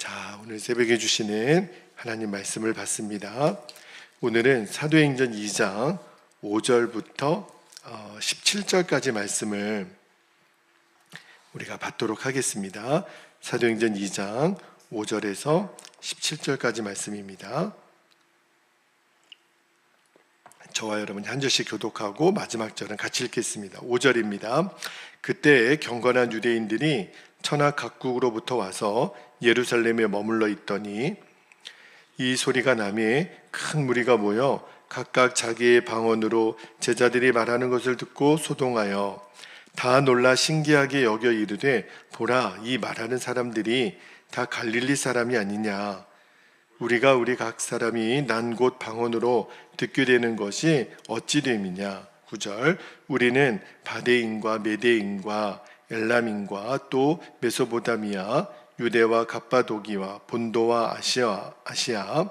자, 오늘 새벽에 주시는 하나님 말씀을 받습니다. 오늘은 사도행전 2장 5절부터 17절까지 말씀을 우리가 받도록 하겠습니다. 사도행전 2장 5절에서 17절까지 말씀입니다. 저와 여러분이 한 절씩 교독하고 마지막 절은 같이 읽겠습니다. 5절입니다. 그때 경건한 유대인들이 천하 각국으로부터 와서 예루살렘에 머물러 있더니 이 소리가 나매 큰 무리가 모여 각각 자기의 방언으로 제자들이 말하는 것을 듣고 소동하여 다 놀라 신기하게 여겨 이르되 보라, 이 말하는 사람들이 다 갈릴리 사람이 아니냐. 우리가 우리 각 사람이 난 곳 방언으로 듣게 되는 것이 어찌 됨이냐. 9절 우리는 바데인과 메데인과 엘람인과 또 메소보다미아 유대와 갑바도기와 본도와 아시아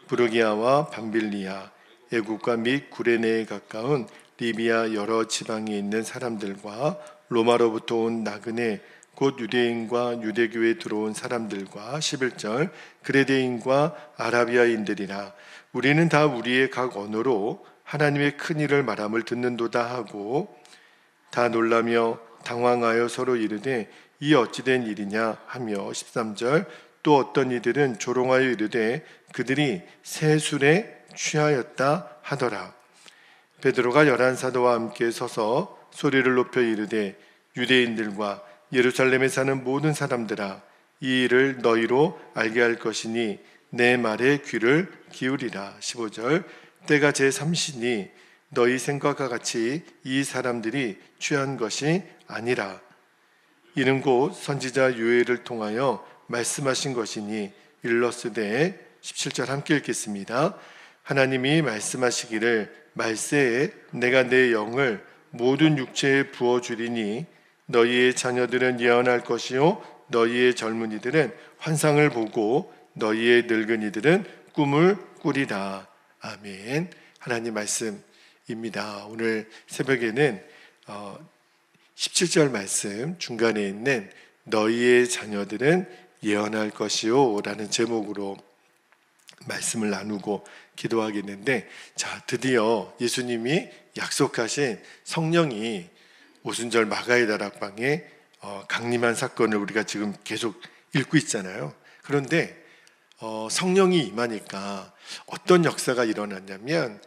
부르기아와 밤빌리아 애국과 및 구레네에 가까운 리비아 여러 지방에 있는 사람들과 로마로부터 온 나그네 곧 유대인과 유대교에 들어온 사람들과 11절 그레데인과 아라비아인들이라. 우리는 다 우리의 각 언어로 하나님의 큰 일을 말함을 듣는도다 하고 다 놀라며 당황하여 서로 이르되 이 어찌된 일이냐 하며 13절 또 어떤 이들은 조롱하여 이르되 그들이 새 술에 취하였다 하더라. 베드로가 11사도와 함께 서서 소리를 높여 이르되 유대인들과 예루살렘에 사는 모든 사람들아, 이 일을 너희로 알게 할 것이니 내 말에 귀를 기울이라. 15절 때가 제3시니 너희 생각과 같이 이 사람들이 취한 것이 아니라 이는 곧 선지자 요엘을 통하여 말씀하신 것이니 일러스되. 17절 함께 읽겠습니다. 하나님이 말씀하시기를 말세에 내가 내 영을 모든 육체에 부어주리니 너희의 자녀들은 예언할 것이요 너희의 젊은이들은 환상을 보고 너희의 늙은이들은 꿈을 꾸리라. 아멘. 하나님 말씀입니다. 오늘 새벽에는 17절 말씀 중간에 있는 너희의 자녀들은 예언할 것이요 라는 제목으로 말씀을 나누고 기도하겠는데, 자, 드디어 예수님이 약속하신 성령이 오순절 마가의 다락방에 강림한 사건을 우리가 지금 계속 읽고 있잖아요. 그런데 성령이 임하니까 어떤 역사가 일어났냐면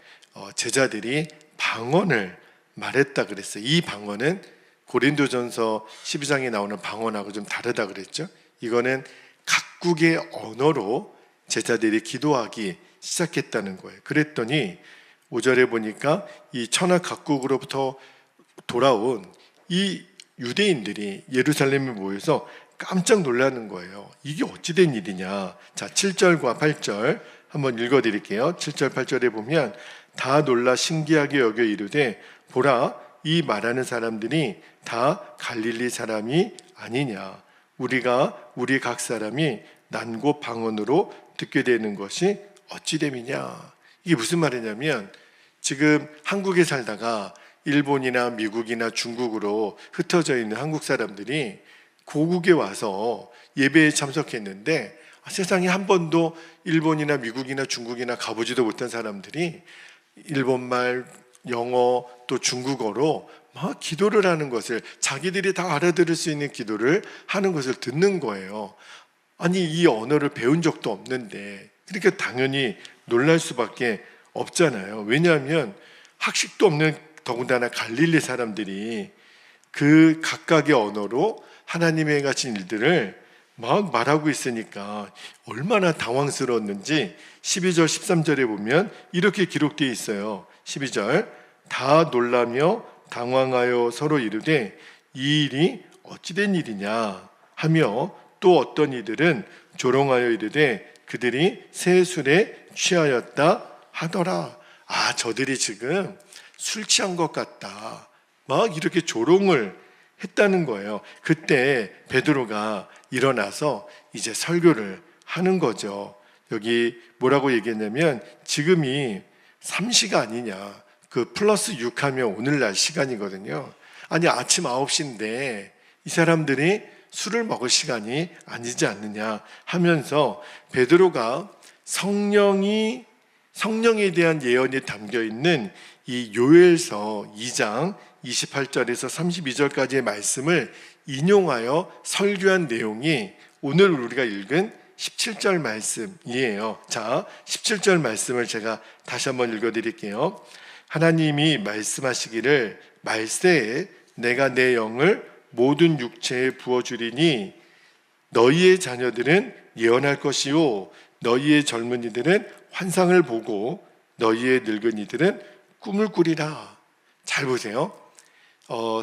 제자들이 방언을 말했다 그랬어요. 이 방언은 고린도전서 12장에 나오는 방언하고 좀 다르다 그랬죠. 이거는 각국의 언어로 제자들이 기도하기 시작했다는 거예요. 그랬더니 5절에 보니까 이 천하 각국으로부터 돌아온 이 유대인들이 예루살렘에 모여서 깜짝 놀라는 거예요. 이게 어찌된 일이냐. 자, 7절과 8절 한번 읽어드릴게요. 7절 8절에 보면 다 놀라 신기하게 여겨 이르되 보라, 이 말하는 사람들이 다 갈릴리 사람이 아니냐. 우리가 우리 각 사람이 난 곳 방언으로 듣게 되는 것이 어찌 됨이냐. 이게 무슨 말이냐면 지금 한국에 살다가 일본이나 미국이나 중국으로 흩어져 있는 한국 사람들이 고국에 와서 예배에 참석했는데 세상에 한 번도 일본이나 미국이나 중국이나 가보지도 못한 사람들이 일본말, 영어 또 중국어로 막 기도를 하는 것을, 자기들이 다 알아들을 수 있는 기도를 하는 것을 듣는 거예요. 아니, 이 언어를 배운 적도 없는데, 그러니까 당연히 놀랄 수밖에 없잖아요. 왜냐하면 학식도 없는 더군다나 갈릴리 사람들이 그 각각의 언어로 하나님의 행하신 일들을 막 말하고 있으니까 얼마나 당황스러웠는지 12절 13절에 보면 이렇게 기록되어 있어요. 12절 다 놀라며 당황하여 서로 이르되 이 일이 어찌된 일이냐 하며 또 어떤 이들은 조롱하여 이르되 그들이 새 술에 취하였다 하더라. 아, 저들이 지금 술 취한 것 같다. 막 이렇게 조롱을 했다는 거예요. 그때 베드로가 일어나서 이제 설교를 하는 거죠. 여기 뭐라고 얘기했냐면 지금이 3시가 아니냐. 그 플러스 6하면 오늘날 시간이거든요. 아니, 아침 9시인데 이 사람들이 술을 먹을 시간이 아니지 않느냐 하면서 베드로가 성령에 대한 예언이 담겨 있는 이 요엘서 2장 28절에서 32절까지의 말씀을 인용하여 설교한 내용이 오늘 우리가 읽은 17절 말씀이에요. 자, 17절 말씀을 제가 다시 한번 읽어드릴게요. 하나님이 말씀하시기를 말세에 내가 내 영을 모든 육체에 부어주리니 너희의 자녀들은 예언할 것이요 너희의 젊은이들은 환상을 보고 너희의 늙은이들은 꿈을 꾸리라. 잘 보세요.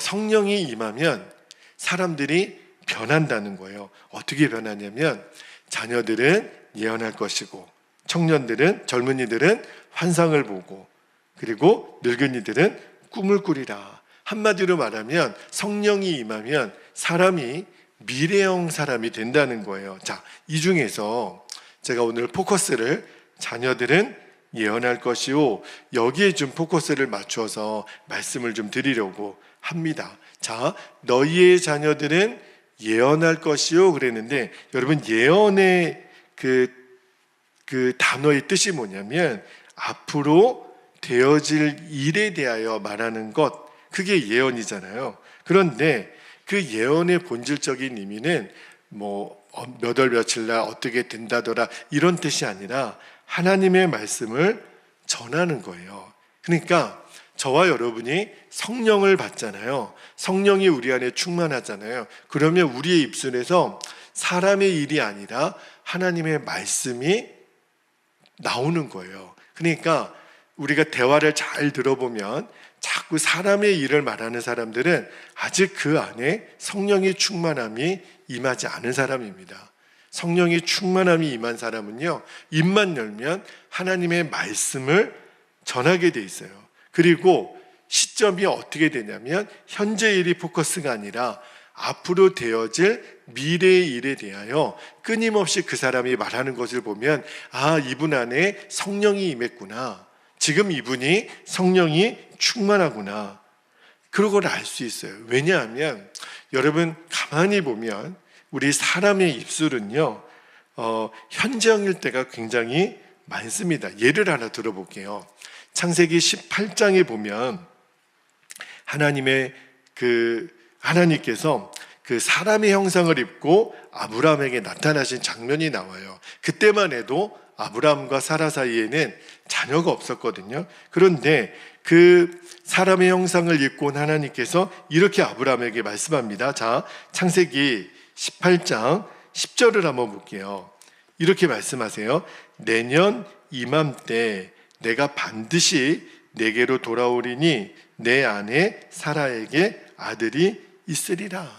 성령이 임하면 사람들이 변한다는 거예요. 어떻게 변하냐면 자녀들은 예언할 것이고 청년들은 젊은이들은 환상을 보고 그리고 늙은이들은 꿈을 꾸리라. 한마디로 말하면 성령이 임하면 사람이 미래형 사람이 된다는 거예요. 자, 이 중에서 제가 오늘 포커스를 자녀들은 예언할 것이요 여기에 좀 포커스를 맞춰서 말씀을 좀 드리려고 합니다. 자, 너희의 자녀들은 예언할 것이요 그랬는데 여러분 예언의 그 단어의 뜻이 뭐냐면 앞으로 되어질 일에 대하여 말하는 것, 그게 예언이잖아요. 그런데 그 예언의 본질적인 의미는 몇 월 며칠 날 어떻게 된다더라 이런 뜻이 아니라 하나님의 말씀을 전하는 거예요. 그러니까 저와 여러분이 성령을 받잖아요. 성령이 우리 안에 충만하잖아요. 그러면 우리의 입술에서 사람의 일이 아니라 하나님의 말씀이 나오는 거예요. 그러니까 우리가 대화를 잘 들어보면 자꾸 사람의 일을 말하는 사람들은 아직 그 안에 성령의 충만함이 임하지 않은 사람입니다. 성령의 충만함이 임한 사람은요, 입만 열면 하나님의 말씀을 전하게 돼 있어요. 그리고 시점이 어떻게 되냐면 현재 일이 포커스가 아니라 앞으로 되어질 미래의 일에 대하여 끊임없이 그 사람이 말하는 것을 보면 아, 이분 안에 성령이 임했구나. 지금 이분이 성령이 충만하구나. 그런 걸 알 수 있어요. 왜냐하면 여러분 가만히 보면 우리 사람의 입술은요 현재형일 때가 굉장히 많습니다. 예를 하나 들어볼게요. 창세기 18장에 보면 하나님께서 그 사람의 형상을 입고 아브라함에게 나타나신 장면이 나와요. 그때만 해도 아브라함과 사라 사이에는 자녀가 없었거든요. 그런데 그 사람의 형상을 입고 온 하나님께서 이렇게 아브라함에게 말씀합니다. 자, 창세기 18장 10절을 한번 볼게요. 이렇게 말씀하세요. 내년 이맘때 내가 반드시 내게로 돌아오리니 내 아내 사라에게 아들이 있으리라.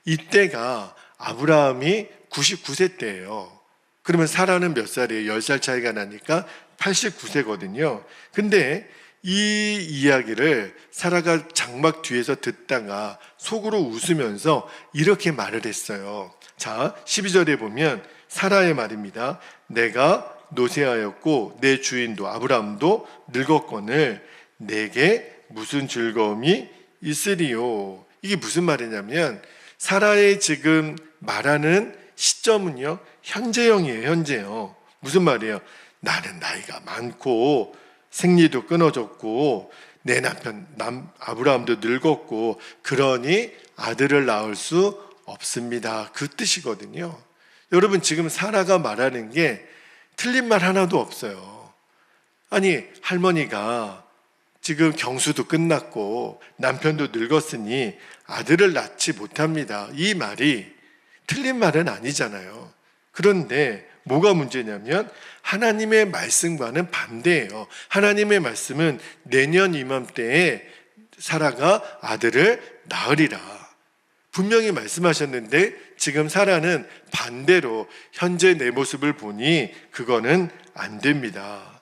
이때가 아브라함이 99세 때예요. 그러면 사라는 몇 살이에요? 10살 차이가 나니까 89세거든요. 근데 이 이야기를 사라가 장막 뒤에서 듣다가 속으로 웃으면서 이렇게 말을 했어요. 자, 12절에 보면 사라의 말입니다. 내가 노쇠하였고 내 주인도 아브라함도 늙었거늘 내게 무슨 즐거움이 있으리요. 이게 무슨 말이냐면 사라의 지금 말하는 시점은요 현재형이에요. 현재형. 무슨 말이에요? 나는 나이가 많고 생리도 끊어졌고 내 남편 아브라함도 늙었고 그러니 아들을 낳을 수 없습니다. 그 뜻이거든요. 여러분 지금 사라가 말하는 게 틀린 말 하나도 없어요. 아니 할머니가 지금 경수도 끝났고 남편도 늙었으니 아들을 낳지 못합니다. 이 말이 틀린 말은 아니잖아요. 그런데 뭐가 문제냐면 하나님의 말씀과는 반대예요. 하나님의 말씀은 내년 이맘때에 사라가 아들을 낳으리라. 분명히 말씀하셨는데 지금 사라는 반대로 현재 내 모습을 보니 그거는 안 됩니다.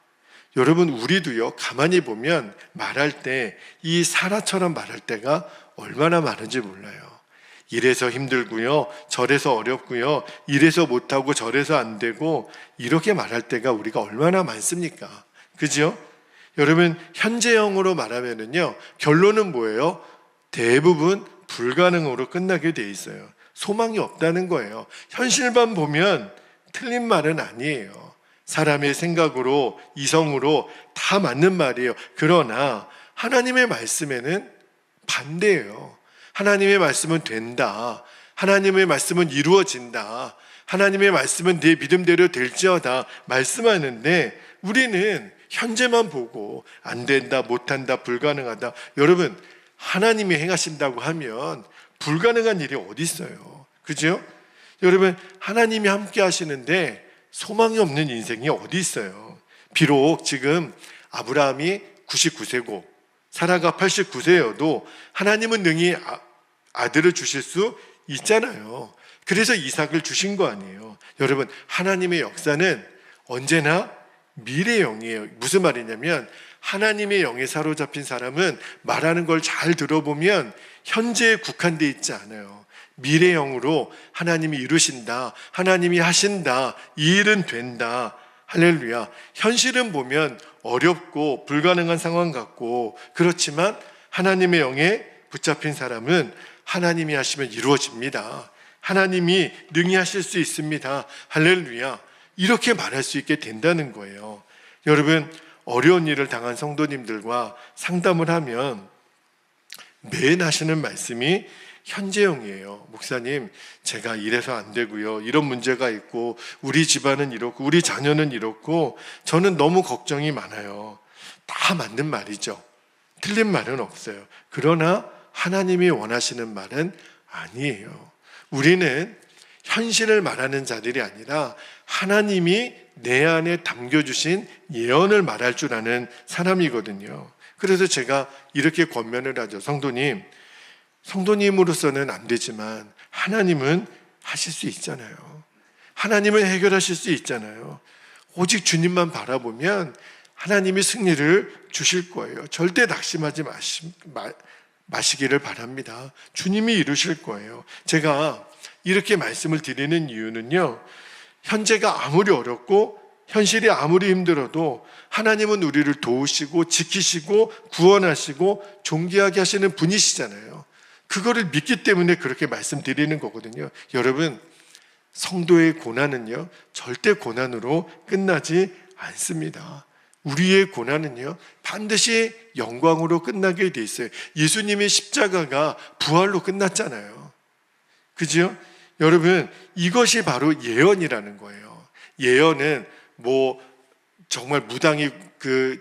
여러분 우리도요 가만히 보면 말할 때 이 사라처럼 말할 때가 얼마나 많은지 몰라요. 이래서 힘들고요, 저래서 어렵고요, 이래서 못하고 저래서 안 되고 이렇게 말할 때가 우리가 얼마나 많습니까? 그죠? 여러분 현재형으로 말하면은요 결론은 뭐예요? 대부분 불가능으로 끝나게 돼 있어요. 소망이 없다는 거예요. 현실만 보면 틀린 말은 아니에요. 사람의 생각으로, 이성으로 다 맞는 말이에요. 그러나 하나님의 말씀에는 반대예요. 하나님의 말씀은 된다. 하나님의 말씀은 이루어진다. 하나님의 말씀은 내 믿음대로 될지어다 말씀하는데, 우리는 현재만 보고 안 된다, 못한다, 불가능하다. 여러분, 하나님이 행하신다고 하면 불가능한 일이 어디 있어요? 그죠? 여러분, 하나님이 함께 하시는데 소망이 없는 인생이 어디 있어요? 비록 지금 아브라함이 99세고 사라가 89세여도 하나님은 능히 아들을 주실 수 있잖아요. 그래서 이삭을 주신 거 아니에요. 여러분, 하나님의 역사는 언제나 미래의 영이에요. 무슨 말이냐면, 하나님의 영에 사로잡힌 사람은 말하는 걸 잘 들어보면 현재에 국한되어 있지 않아요. 미래의 영으로 하나님이 이루신다, 하나님이 하신다, 이 일은 된다. 할렐루야. 현실은 보면 어렵고 불가능한 상황 같고, 그렇지만 하나님의 영에 붙잡힌 사람은 하나님이 하시면 이루어집니다. 하나님이 능히 하실 수 있습니다. 할렐루야. 이렇게 말할 수 있게 된다는 거예요. 여러분, 어려운 일을 당한 성도님들과 상담을 하면 매일 하시는 말씀이 현재형이에요. 목사님, 제가 이래서 안 되고요, 이런 문제가 있고, 우리 집안은 이렇고, 우리 자녀는 이렇고, 저는 너무 걱정이 많아요. 다 맞는 말이죠. 틀린 말은 없어요. 그러나 하나님이 원하시는 말은 아니에요. 우리는 현실을 말하는 자들이 아니라 하나님이 내 안에 담겨주신 예언을 말할 줄 아는 사람이거든요. 그래서 제가 이렇게 권면을 하죠. 성도님으로서는 안 되지만 하나님은 하실 수 있잖아요. 하나님은 해결하실 수 있잖아요. 오직 주님만 바라보면 하나님이 승리를 주실 거예요. 절대 낙심하지 마시기를 바랍니다. 주님이 이루실 거예요. 제가 이렇게 말씀을 드리는 이유는요, 현재가 아무리 어렵고 현실이 아무리 힘들어도 하나님은 우리를 도우시고 지키시고 구원하시고 존귀하게 하시는 분이시잖아요. 그거를 믿기 때문에 그렇게 말씀드리는 거거든요. 여러분, 성도의 고난은요, 절대 고난으로 끝나지 않습니다. 우리의 고난은요, 반드시 영광으로 끝나게 돼 있어요. 예수님의 십자가가 부활로 끝났잖아요. 그죠? 여러분, 이것이 바로 예언이라는 거예요. 예언은 정말 무당이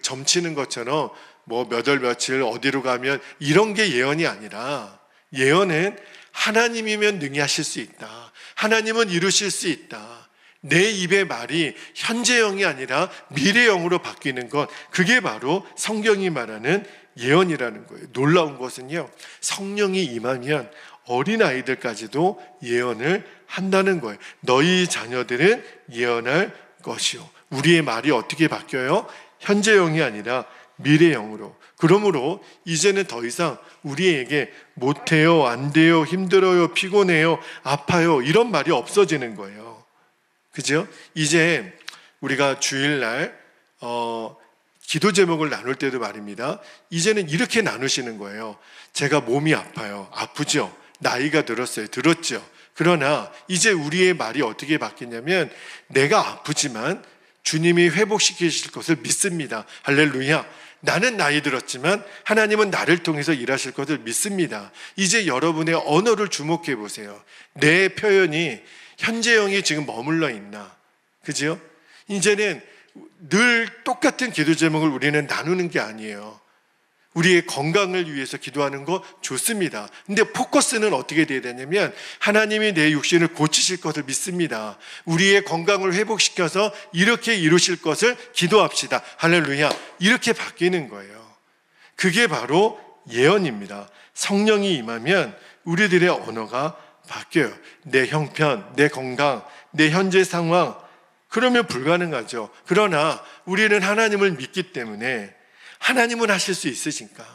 점치는 것처럼 몇 월 며칠 어디로 가면 이런 게 예언이 아니라, 예언은 하나님이면 능히 하실 수 있다. 하나님은 이루실 수 있다. 내 입의 말이 현재형이 아니라 미래형으로 바뀌는 것, 그게 바로 성경이 말하는 예언이라는 거예요. 놀라운 것은요, 성령이 임하면 어린아이들까지도 예언을 한다는 거예요. 너희 자녀들은 예언할 것이요. 우리의 말이 어떻게 바뀌어요? 현재형이 아니라 미래형으로. 그러므로 이제는 더 이상 우리에게 못해요, 안 돼요, 힘들어요, 피곤해요, 아파요, 이런 말이 없어지는 거예요. 그죠? 이제 우리가 주일날 기도 제목을 나눌 때도 말입니다. 이제는 이렇게 나누시는 거예요. 제가 몸이 아파요. 아프죠? 나이가 들었어요. 들었죠? 그러나 이제 우리의 말이 어떻게 바뀌냐면, 내가 아프지만 주님이 회복시키실 것을 믿습니다. 할렐루야. 나는 나이 들었지만 하나님은 나를 통해서 일하실 것을 믿습니다. 이제 여러분의 언어를 주목해 보세요. 내 표현이 현재형이 지금 머물러 있나? 그죠? 이제는 늘 똑같은 기도 제목을 우리는 나누는 게 아니에요. 우리의 건강을 위해서 기도하는 거 좋습니다. 근데 포커스는 어떻게 돼야 되냐면, 하나님이 내 육신을 고치실 것을 믿습니다. 우리의 건강을 회복시켜서 이렇게 이루실 것을 기도합시다. 할렐루야. 이렇게 바뀌는 거예요. 그게 바로 예언입니다. 성령이 임하면 우리들의 언어가 바뀌어요. 내 형편, 내 건강, 내 현재 상황, 그러면 불가능하죠. 그러나 우리는 하나님을 믿기 때문에 하나님은 하실 수 있으니까,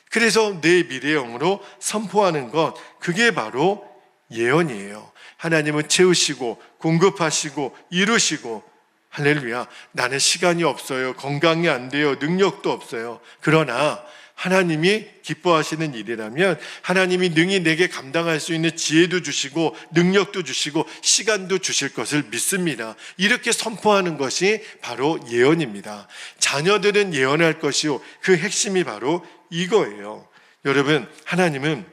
그래서 내 미래형으로 선포하는 것, 그게 바로 예언이에요. 하나님은 채우시고 공급하시고 이루시고, 할렐루야. 나는 시간이 없어요, 건강이 안 돼요, 능력도 없어요. 그러나 하나님이 기뻐하시는 일이라면 하나님이 능히 내게 감당할 수 있는 지혜도 주시고 능력도 주시고 시간도 주실 것을 믿습니다. 이렇게 선포하는 것이 바로 예언입니다. 자녀들은 예언할 것이요, 그 핵심이 바로 이거예요. 여러분, 하나님은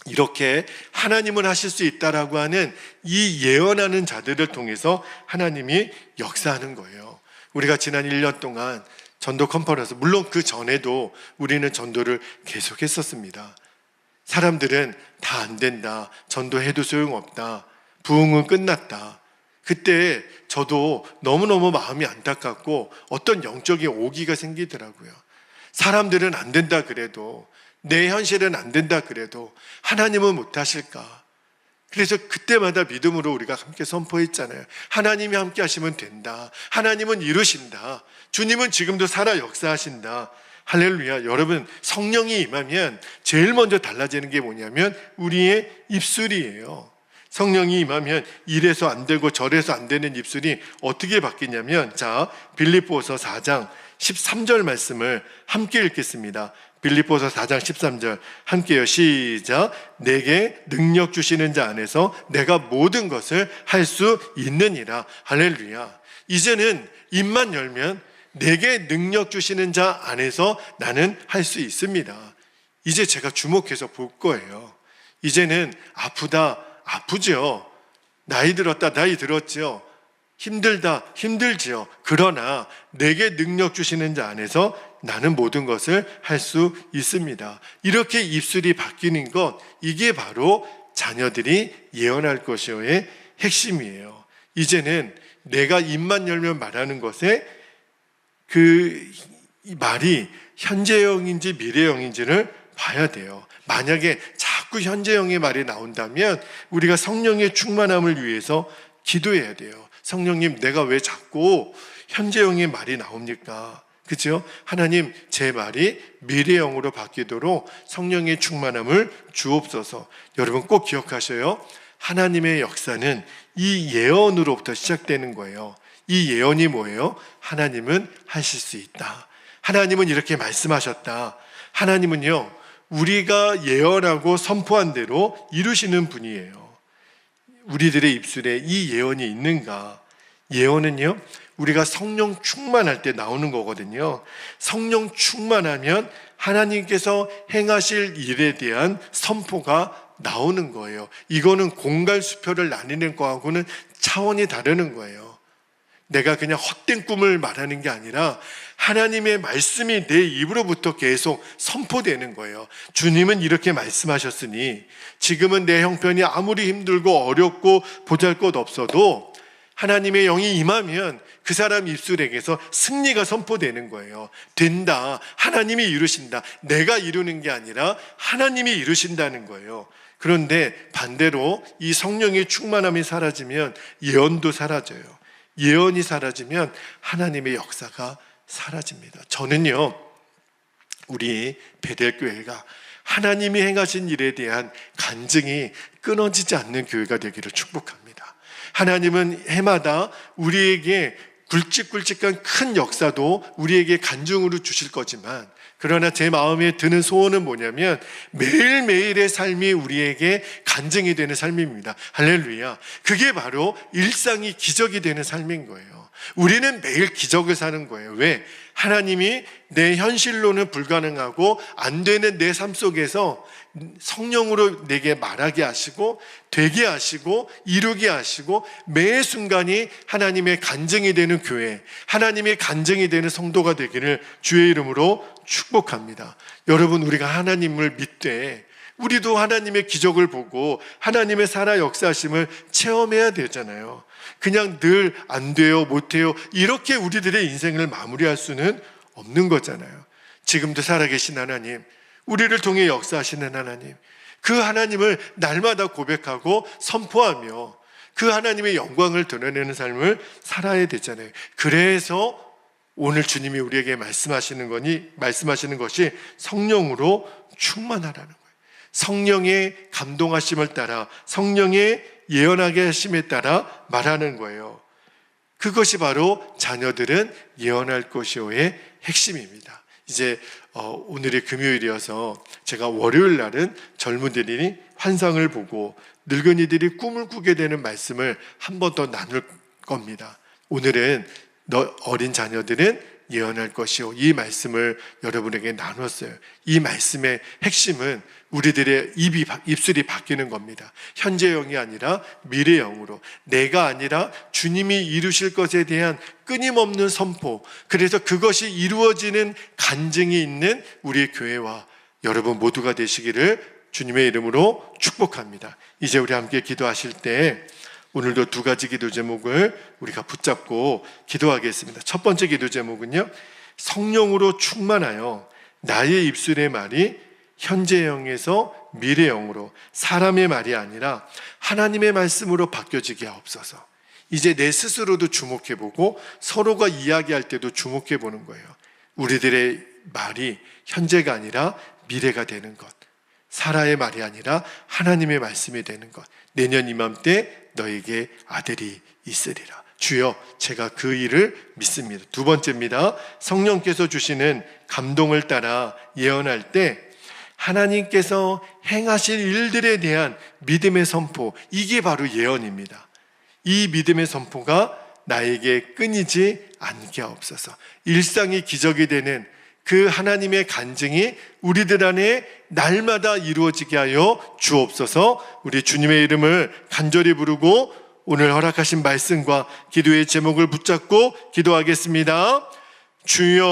이렇게 하나님은 하실 수 있다라고 하는 이 예언하는 자들을 통해서 하나님이 역사하는 거예요. 우리가 지난 1년 동안 전도 컨퍼런스, 물론 그 전에도 우리는 전도를 계속했었습니다. 사람들은 다 안 된다, 전도해도 소용없다, 부흥은 끝났다. 그때 저도 너무너무 마음이 안타깝고 어떤 영적인 오기가 생기더라고요. 사람들은 안 된다 그래도, 내 현실은 안 된다 그래도 하나님은 못하실까? 그래서 그때마다 믿음으로 우리가 함께 선포했잖아요. 하나님이 함께 하시면 된다. 하나님은 이루신다. 주님은 지금도 살아 역사하신다. 할렐루야. 여러분, 성령이 임하면 제일 먼저 달라지는 게 뭐냐면 우리의 입술이에요. 성령이 임하면 이래서 안 되고 저래서 안 되는 입술이 어떻게 바뀌냐면, 자, 빌립보서 4장 13절 말씀을 함께 읽겠습니다. 빌립보서 4장 13절 함께요. 시작. 내게 능력 주시는 자 안에서 내가 모든 것을 할 수 있느니라. 할렐루야. 이제는 입만 열면 내게 능력 주시는 자 안에서 나는 할 수 있습니다. 이제 제가 주목해서 볼 거예요. 이제는 아프다, 아프죠. 나이 들었다, 나이 들었죠. 힘들다, 힘들지요. 그러나 내게 능력 주시는 자 안에서 나는 모든 것을 할 수 있습니다. 이렇게 입술이 바뀌는 것, 이게 바로 자녀들이 예언할 것이요의 핵심이에요. 이제는 내가 입만 열면 말하는 것에 그 말이 현재형인지 미래형인지를 봐야 돼요. 만약에 자꾸 현재형의 말이 나온다면 우리가 성령의 충만함을 위해서 기도해야 돼요. 성령님, 내가 왜 자꾸 현재형의 말이 나옵니까? 그죠? 하나님, 제 말이 미래형으로 바뀌도록 성령의 충만함을 주옵소서. 여러분 꼭 기억하셔요. 하나님의 역사는 이 예언으로부터 시작되는 거예요. 이 예언이 뭐예요? 하나님은 하실 수 있다. 하나님은 이렇게 말씀하셨다. 하나님은요, 우리가 예언하고 선포한 대로 이루시는 분이에요. 우리들의 입술에 이 예언이 있는가? 예언은요, 우리가 성령 충만할 때 나오는 거거든요. 성령 충만하면 하나님께서 행하실 일에 대한 선포가 나오는 거예요. 이거는 공갈수표를 나뉘는 거하고는 차원이 다르는 거예요. 내가 그냥 헛된 꿈을 말하는 게 아니라 하나님의 말씀이 내 입으로부터 계속 선포되는 거예요. 주님은 이렇게 말씀하셨으니 지금은 내 형편이 아무리 힘들고 어렵고 보잘것없어도 하나님의 영이 임하면 그 사람 입술에게서 승리가 선포되는 거예요. 된다. 하나님이 이루신다. 내가 이루는 게 아니라 하나님이 이루신다는 거예요. 그런데 반대로 이 성령의 충만함이 사라지면 예언도 사라져요. 예언이 사라지면 하나님의 역사가 사라집니다. 저는요, 우리 베델교회가 하나님이 행하신 일에 대한 간증이 끊어지지 않는 교회가 되기를 축복합니다. 하나님은 해마다 우리에게 굵직굵직한 큰 역사도 우리에게 간증으로 주실 거지만, 그러나 제 마음에 드는 소원은 뭐냐면 매일매일의 삶이 우리에게 간증이 되는 삶입니다. 할렐루야. 그게 바로 일상이 기적이 되는 삶인 거예요. 우리는 매일 기적을 사는 거예요. 왜? 하나님이 내 현실로는 불가능하고 안 되는 내 삶 속에서 성령으로 내게 말하게 하시고 되게 하시고 이루게 하시고 매 순간이 하나님의 간증이 되는 교회, 하나님의 간증이 되는 성도가 되기를 주의 이름으로 축복합니다. 여러분, 우리가 하나님을 믿되 우리도 하나님의 기적을 보고 하나님의 살아 역사하심을 체험해야 되잖아요. 그냥 늘 안 돼요, 못해요, 이렇게 우리들의 인생을 마무리할 수는 없는 거잖아요. 지금도 살아계신 하나님, 우리를 통해 역사하시는 하나님, 그 하나님을 날마다 고백하고 선포하며 그 하나님의 영광을 드러내는 삶을 살아야 되잖아요. 그래서 오늘 주님이 우리에게 말씀하시는 것이 성령으로 충만하라는 거예요. 성령의 감동하심을 따라, 성령의 예언하게 하심에 따라 말하는 거예요. 그것이 바로 자녀들은 예언할 것이요의 핵심입니다. 이제 오늘이 금요일이어서 제가 월요일 날은 젊은이들이 환상을 보고 늙은이들이 꿈을 꾸게 되는 말씀을 한 번 더 나눌 겁니다. 오늘은 어린 자녀들은 예언할 것이요, 이 말씀을 여러분에게 나눴어요. 이 말씀의 핵심은 우리들의 입술이 바뀌는 겁니다. 현재형이 아니라 미래형으로, 내가 아니라 주님이 이루실 것에 대한 끊임없는 선포, 그래서 그것이 이루어지는 간증이 있는 우리 교회와 여러분 모두가 되시기를 주님의 이름으로 축복합니다. 이제 우리 함께 기도하실 때 오늘도 두 가지 기도 제목을 우리가 붙잡고 기도하겠습니다. 첫 번째 기도 제목은요, 성령으로 충만하여 나의 입술의 말이 현재형에서 미래형으로, 사람의 말이 아니라 하나님의 말씀으로 바뀌어지게 하옵소서. 이제 내 스스로도 주목해보고 서로가 이야기할 때도 주목해보는 거예요. 우리들의 말이 현재가 아니라 미래가 되는 것, 사라의 말이 아니라 하나님의 말씀이 되는 것. 내년 이맘때 너에게 아들이 있으리라. 주여, 제가 그 일을 믿습니다. 두 번째입니다. 성령께서 주시는 감동을 따라 예언할 때 하나님께서 행하실 일들에 대한 믿음의 선포, 이게 바로 예언입니다. 이 믿음의 선포가 나에게 끊이지 않게 하옵소서. 일상이 기적이 되는 그 하나님의 간증이 우리들 안에 날마다 이루어지게 하여 주옵소서. 우리 주님의 이름을 간절히 부르고 오늘 허락하신 말씀과 기도의 제목을 붙잡고 기도하겠습니다. 주여